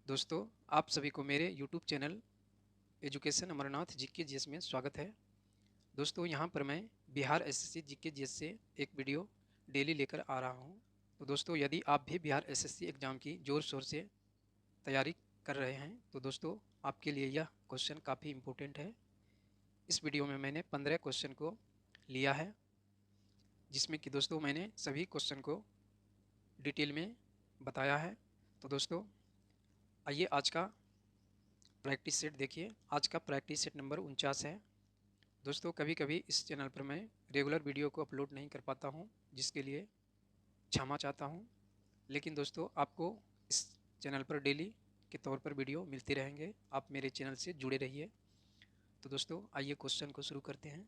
दोस्तों, आप सभी को मेरे YouTube channel education Amarnath GK GS में स्वागत है। दोस्तों, यहाँ पर मैं बिहार एसएससी जीके जीएस से एक वीडियो डेली लेकर आ रहा हूँ। तो दोस्तों, यदि आप भी बिहार एसएससी एग्ज़ाम की ज़ोर शोर से तैयारी कर रहे हैं तो दोस्तों आपके लिए यह क्वेश्चन काफ़ी इम्पोर्टेंट है। इस वीडियो में मैंने 15 क्वेश्चन को लिया है, जिसमें कि दोस्तों मैंने सभी क्वेश्चन को डिटेल में बताया है। तो दोस्तों आइए आज का प्रैक्टिस सेट देखिए। आज का प्रैक्टिस सेट नंबर 49 है। दोस्तों कभी कभी इस चैनल पर मैं रेगुलर वीडियो को अपलोड नहीं कर पाता हूं, जिसके लिए क्षमा चाहता हूं। लेकिन दोस्तों आपको इस चैनल पर डेली के तौर पर वीडियो मिलते रहेंगे। आप मेरे चैनल से जुड़े रहिए। तो दोस्तों आइए क्वेश्चन को शुरू करते हैं।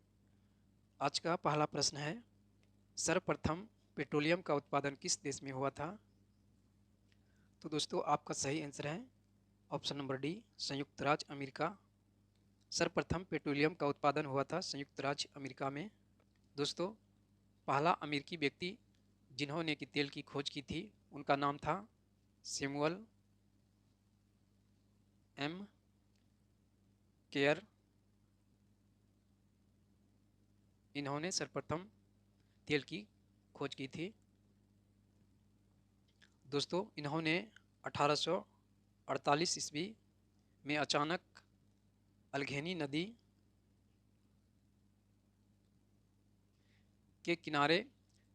आज का पहला प्रश्न है, सर्वप्रथम पेट्रोलियम का उत्पादन किस देश में हुआ था? तो दोस्तों आपका सही आंसर है ऑप्शन नंबर डी, संयुक्त राज्य अमेरिका। सर्वप्रथम पेट्रोलियम का उत्पादन हुआ था संयुक्त राज्य अमेरिका में। दोस्तों पहला अमेरिकी व्यक्ति जिन्होंने कि तेल की खोज की थी, उनका नाम था सैमुअल एम केयर। इन्होंने सर्वप्रथम तेल की खोज की थी। दोस्तों इन्होंने 1848 ईस्वी में अचानक अल्लेघनी नदी के किनारे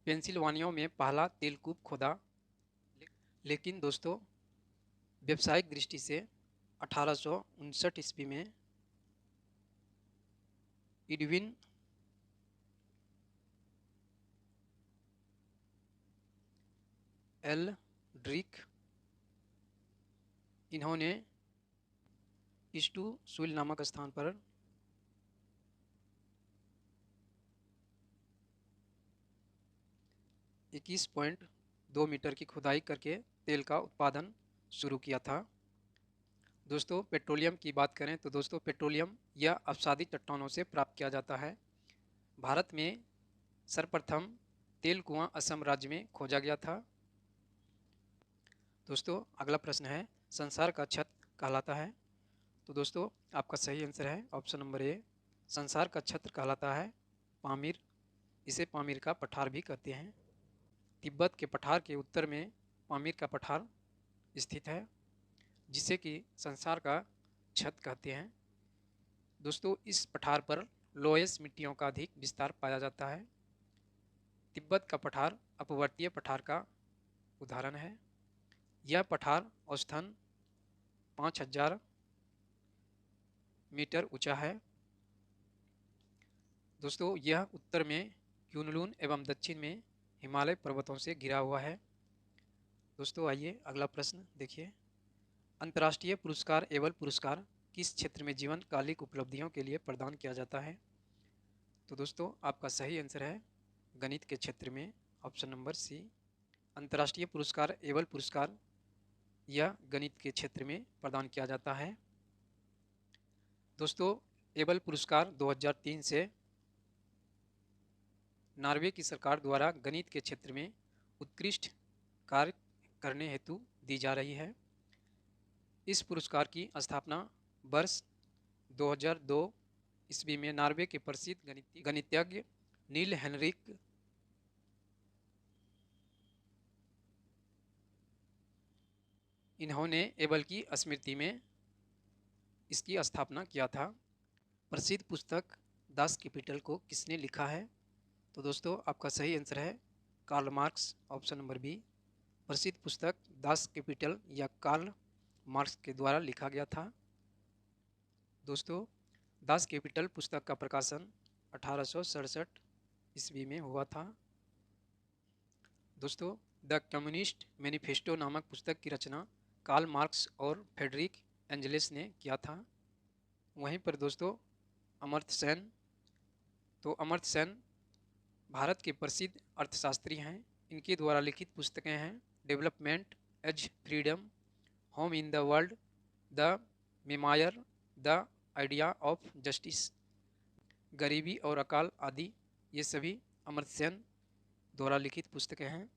पेंसिल्वानिया में पहला तेल कूप खोदा। लेकिन दोस्तों व्यावसायिक दृष्टि से 1859 ईस्वी में एडविन एल ड्रिक इन्होंने इस्टू सुइल नामक स्थान पर 21.2 मीटर की खुदाई करके तेल का उत्पादन शुरू किया था। दोस्तों पेट्रोलियम की बात करें तो दोस्तों पेट्रोलियम यह अपसादी चट्टानों से प्राप्त किया जाता है। भारत में सर्वप्रथम तेल कुआं असम राज्य में खोजा गया था। दोस्तों अगला प्रश्न है, संसार का छत्र कहलाता है? तो दोस्तों आपका सही आंसर है ऑप्शन नंबर ए, संसार का छत्र कहलाता है पामीर। इसे पामीर का पठार भी कहते हैं। तिब्बत के पठार के उत्तर में पामीर का पठार स्थित है, जिसे कि संसार का छत्र कहते हैं। दोस्तों इस पठार पर लोयस मिट्टियों का अधिक विस्तार पाया जाता है। तिब्बत का पठार अपवर्तीय पठार का उदाहरण है। यह पठार औसतन 5000 मीटर ऊंचा है। दोस्तों यह उत्तर में क्यूनलून एवं दक्षिण में हिमालय पर्वतों से घिरा हुआ है। दोस्तों आइए अगला प्रश्न देखिए, अंतर्राष्ट्रीय पुरस्कार एवल पुरस्कार किस क्षेत्र में जीवनकालिक उपलब्धियों के लिए प्रदान किया जाता है? तो दोस्तों आपका सही आंसर है गणित के क्षेत्र में, ऑप्शन नंबर सी, अंतर्राष्ट्रीय पुरस्कार एवल पुरस्कार यह गणित के क्षेत्र में प्रदान किया जाता है। दोस्तों एबल पुरस्कार 2003 से नॉर्वे की सरकार द्वारा गणित के क्षेत्र में उत्कृष्ट कार्य करने हेतु दी जा रही है। इस पुरस्कार की स्थापना वर्ष 2002 ईस्वी में नॉर्वे के प्रसिद्ध गणितज्ञ नील हेनरिक इन्होंने एबल की स्मृति में इसकी स्थापना किया था। प्रसिद्ध पुस्तक दास कैपिटल को किसने लिखा है? तो दोस्तों आपका सही आंसर है Karl Marx, option number B. प्रसिद्ध पुस्तक दास कैपिटल या कार्ल मार्क्स के द्वारा लिखा गया था। दोस्तों दास कैपिटल पुस्तक का प्रकाशन 1867 ईस्वी में हुआ था। दोस्तों द कम्युनिस्ट मैनिफेस्टो नामक पुस्तक की रचना कार्ल मार्क्स और फ्रेडरिक एंजल्स ने किया था। वहीं पर दोस्तों अमर्त्य सेन, तो अमर्त्य सेन भारत के प्रसिद्ध अर्थशास्त्री हैं। इनके द्वारा लिखित पुस्तकें हैं development as freedom, home in the world, the memoir, the idea of justice, गरीबी और अकाल आदि। ये सभी अमर्त्य सेन द्वारा लिखित पुस्तकें हैं।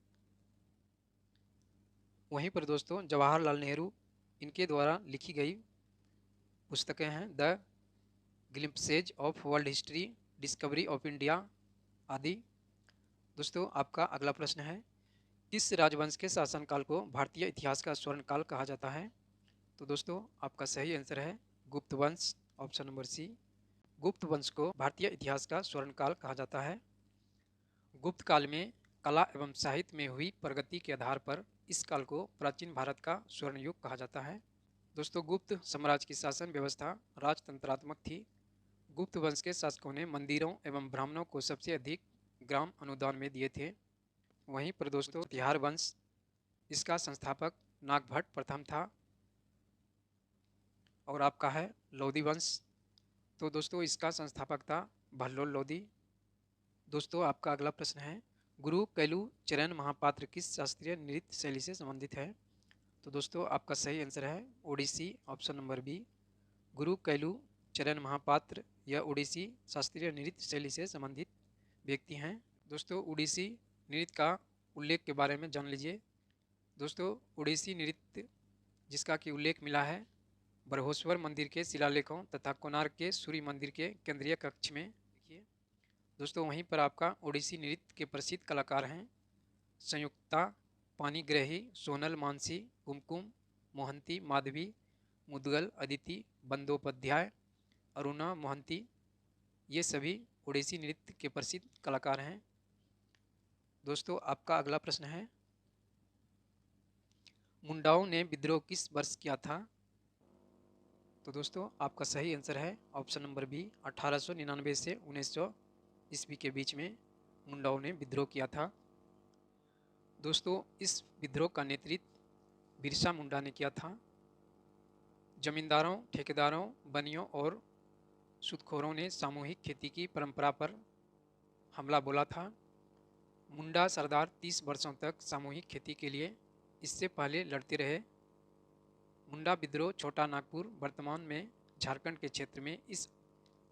वहीं पर दोस्तों जवाहरलाल नेहरू इनके द्वारा लिखी गई पुस्तकें हैं the glimpses of world history, discovery of India आदि। दोस्तों आपका अगला प्रश्न है, किस राजवंश के शासनकाल को भारतीय इतिहास का स्वर्ण काल कहा जाता है? तो दोस्तों आपका सही आंसर है गुप्त वंश, ऑप्शन नंबर सी। गुप्त वंश को भारतीय इतिहास का स्वर्ण काल कहा जाता है। गुप्त काल में कला एवं साहित्य में हुई प्रगति के आधार पर इस काल को प्राचीन भारत का स्वर्ण युग कहा जाता है। दोस्तों गुप्त साम्राज्य की शासन व्यवस्था राजतंत्रात्मक थी। गुप्त वंश के शासकों ने मंदिरों एवं ब्राह्मणों को सबसे अधिक ग्राम अनुदान में दिए थे। वहीं पर दोस्तों तिहार वंश, इसका संस्थापक नागभट्ट प्रथम था। और आपका है लोधी वंश, तो दोस्तों इसका संस्थापक था भल्लोल लोधी। दोस्तों आपका अगला प्रश्न है, गुरु कैलू चरण महापात्र किस शास्त्रीय नृत्य शैली से संबंधित है? तो दोस्तों आपका सही आंसर है ओडिसी, ऑप्शन नंबर बी। गुरु कैलू चरण महापात्र यह ओडिसी शास्त्रीय नृत्य शैली से संबंधित व्यक्ति हैं। दोस्तों ओडिसी नृत्य का उल्लेख के बारे में जान लीजिए। दोस्तों ओडिसी नृत्य जिसका कि उल्लेख मिला है बृहस्पति मंदिर के शिलालेखों तथा कोणार्क के सूर्य मंदिर के केंद्रीय कक्ष में। देखिए दोस्तों वहीं पर आपका ओडिसी नृत्य के प्रसिद्ध कलाकार हैं संयुक्ता, पानीग्राही, सोनल मानसी, कुमकुम, मोहंती, माधवी, मुदगल, अदिति बंदोपाध्याय, अरुणा मोहंती, ये सभी ओडिसी नृत्य के प्रसिद्ध कलाकार हैं। दोस्तों आपका अगला प्रश्न है, मुंडाओं ने विद्रोह किस वर्ष किया था? तो दोस्तों आपका सही आंसर है ऑप्शन नंबर बी, 1899 से 1900 ईस्वी के बीच में मुंडाओं ने विद्रोह किया था। दोस्तों इस विद्रोह का नेतृत्व बिरसा मुंडा ने किया था। जमींदारों, ठेकेदारों, बनियों और सूदखोरों ने सामूहिक खेती की परंपरा पर हमला बोला था। मुंडा सरदार 30 वर्षों तक सामूहिक खेती के लिए इससे पहले लड़ते रहे। मुंडा विद्रोह छोटा नागपुर वर्तमान में झारखंड के क्षेत्र में इस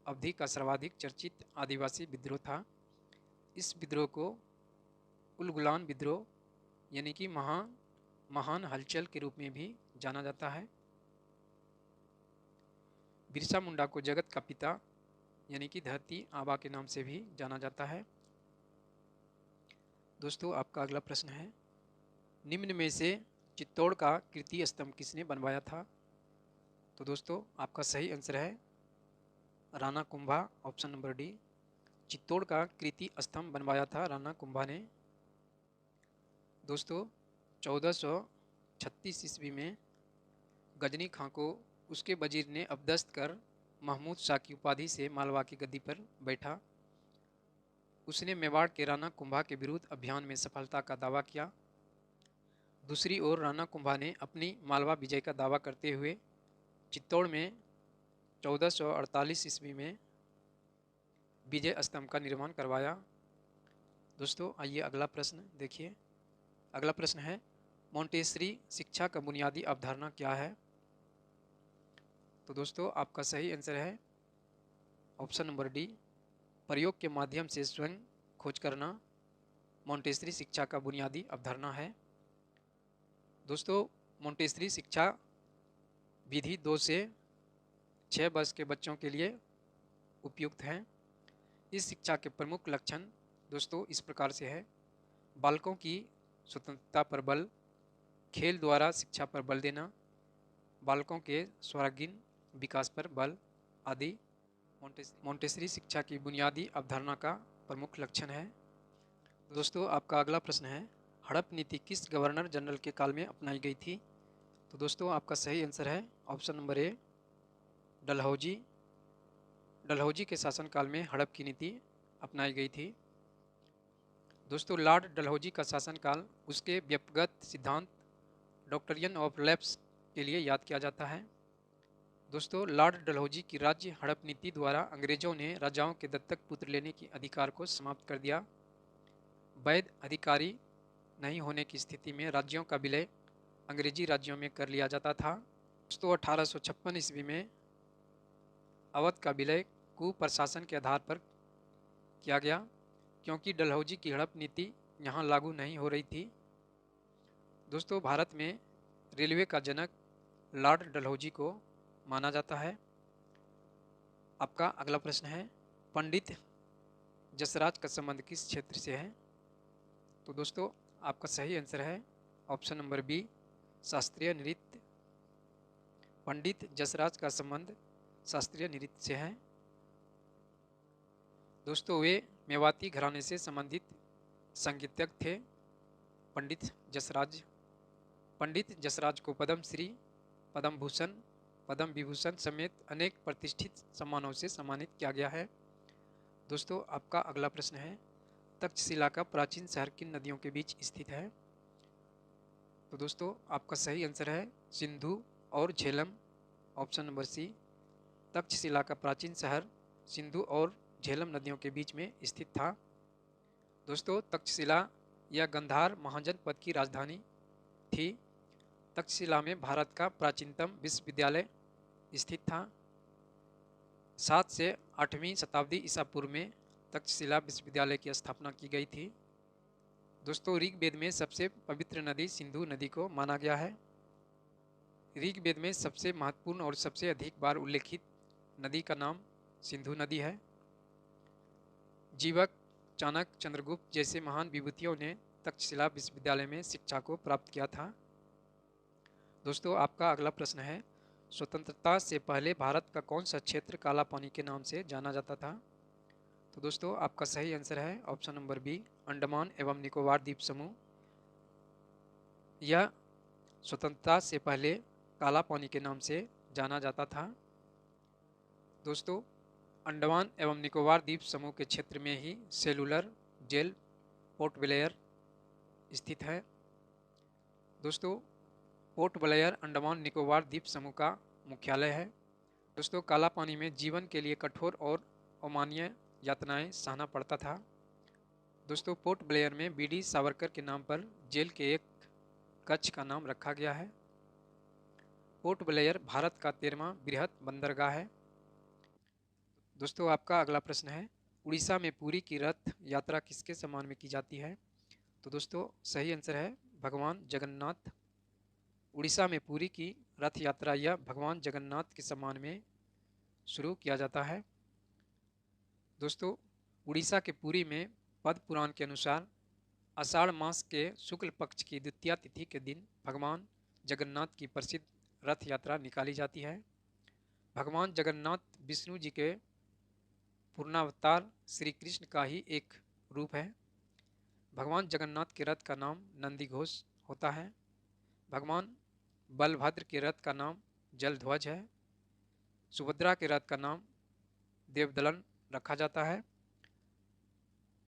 अवधि का सर्वाधिक चर्चित आदिवासी विद्रोह था। इस विद्रोह को उलगुलान विद्रोह यानी कि महान हलचल के रूप में भी जाना जाता है। बिरसा मुंडा को जगत का पिता यानी कि धरती आबा के नाम से भी जाना जाता है। दोस्तों आपका अगला प्रश्न है, निम्न में से चित्तौड़ का कीर्ति स्तंभ किसने बनवाया था? तो दोस्तों आपका सही आंसर है Rana Kumbha, option number D. Chittor का कीर्ति स्तंभ बनवाया था राणा कुंभा ने। दोस्तों 1436 ईस्वी में गजनी खां को उसके वजीर ने अपदस्थ कर महमूद शाह की उपाधि से मालवा की गद्दी पर बैठा। उसने मेवाड़ के राणा कुंभा के विरुद्ध अभियान में सफलता का दावा किया। दूसरी ओर राणा कुंभा ने अपनी मालवा विजय का दावा करते हुए चित्तौड़ में 1448 ईस्वी में विजय स्तंभ का निर्माण करवाया। दोस्तों आइए अगला प्रश्न देखिए। अगला प्रश्न है, मोंटेसरी शिक्षा का बुनियादी अवधारणा क्या है? तो दोस्तों आपका सही आंसर है ऑप्शन नंबर डी, प्रयोग के माध्यम से स्वयं खोज करना मोंटेसरी शिक्षा का बुनियादी अवधारणा है। दोस्तों मोंटेसरी शिक्षा विधि 2 से 6 वर्ष के बच्चों के लिए उपयुक्त है। इस शिक्षा के प्रमुख लक्षण दोस्तों इस प्रकार से है, बालकों की स्वतंत्रता पर बल, खेल द्वारा शिक्षा पर बल देना, बालकों के सर्वांगीण विकास पर बल आदि मोंटेसरी शिक्षा की बुनियादी अवधारणा का प्रमुख लक्षण है। दोस्तों आपका अगला प्रश्न है, हड़प नीति किस गवर्नर जनरल के काल में अपनाई गई थी? तो दोस्तों आपका सही आंसर है option number A, Dalhousie. Dalhousie के शासनकाल में हड़प की नीति अपनाई गई थी। दोस्तों लॉर्ड डलहौजी का शासनकाल उसके व्यक्तिगत सिद्धांत डॉक्ट्रिन ऑफ लैप्स के लिए याद किया जाता है। दोस्तों लॉर्ड डलहौजी की राज्य हड़प नीति द्वारा अंग्रेजों ने राजाओं के दत्तक पुत्र लेने के अधिकार को समाप्त कर दिया। वैध अधिकारी नहीं होने की स्थिति में राज्यों का विलय अंग्रेजी राज्यों में कर लिया जाता था। दोस्तों 1856 ईस्वी में अवध का विलय कुप्रशासन के आधार पर किया गया, क्योंकि डलहौजी की हड़प नीति यहाँ लागू नहीं हो रही थी। दोस्तों भारत में रेलवे का जनक लॉर्ड डलहौजी को माना जाता है। आपका अगला प्रश्न है, पंडित जसराज का संबंध किस क्षेत्र से है? तो दोस्तों आपका सही आंसर है ऑप्शन नंबर बी, शास्त्रीय नृत्य। पंडित जसराज का संबंध शास्त्रीय नृत्य से है। दोस्तों वे मेवाती घराने से संबंधित संगीतज्ञ थे। पंडित जसराज को पद्म श्री, पद्म भूषण, पद्म विभूषण समेत अनेक प्रतिष्ठित सम्मानों से सम्मानित किया गया है। दोस्तों आपका अगला प्रश्न है, तक्षशिला का प्राचीन शहर किन नदियों के बीच स्थित है? तो दोस्तों आपका सही आंसर है सिंधु और Jhelum, option number C. Takshashila का प्राचीन शहर सिंधु और झेलम नदियों के बीच में स्थित था। दोस्तों तक्षशिला या गांधार महाजनपद की राजधानी थी। तक्षशिला में भारत का प्राचीनतम विश्वविद्यालय स्थित था। 7 से 8वीं शताब्दी ईसा पूर्व में तक्षशिला विश्वविद्यालय की स्थापना की गई थी। दोस्तों ऋग्वेद में सबसे पवित्र नदी सिंधु नदी को माना गया है। ऋग्वेद में सबसे महत्वपूर्ण और सबसे अधिक बार उल्लेखित नदी का नाम सिंधु नदी है। जीवक, चाणक्य, चंद्रगुप्त जैसे महान विभूतियों ने तक्षशिला विश्वविद्यालय में शिक्षा को प्राप्त किया था। दोस्तों आपका अगला प्रश्न है, स्वतंत्रता से पहले भारत का कौन सा क्षेत्र काला पानी के नाम से जाना जाता था? तो दोस्तों आपका सही आंसर है ऑप्शन नंबर बी, अंडमान एवं निकोबार द्वीप समूह। यह स्वतंत्रता से पहले काला पानी के नाम से जाना जाता था। दोस्तों अंडमान एवं निकोबार द्वीप समूह के क्षेत्र में ही सेलुलर जेल पोर्ट ब्लेयर स्थित है। दोस्तों पोर्ट ब्लेयर अंडमान निकोबार द्वीप समूह का मुख्यालय है। दोस्तों काला पानी में जीवन के लिए कठोर और अमानवीय यातनाएं सहना पड़ता था। दोस्तों पोर्ट ब्लेयर में बीडी सावरकर के नाम पर जेल के एक कक्ष का नाम रखा गया है। पोर्ट ब्लेयर भारत का 13वां बृहद बंदरगाह है। दोस्तों आपका अगला प्रश्न है, उड़ीसा में पुरी की रथ यात्रा किसके सम्मान में की जाती है? तो दोस्तों सही आंसर है भगवान जगन्नाथ। उड़ीसा में पुरी की रथ यात्रा यह भगवान जगन्नाथ के सम्मान में शुरू किया जाता है। दोस्तों उड़ीसा के पुरी में पद्म पुराण के अनुसार आषाढ़ मास के शुक्ल पक्ष की द्वितीया तिथि के दिन भगवान जगन्नाथ की प्रसिद्ध रथ यात्रा निकाली जाती है। भगवान जगन्नाथ विष्णु जी के पूर्णावतार श्री कृष्ण का ही एक रूप है। भगवान जगन्नाथ के रथ का नाम नंदीघोष होता है। भगवान बलभद्र के रथ का नाम जलध्वज है। सुभद्रा के रथ का नाम देवदलन रखा जाता है।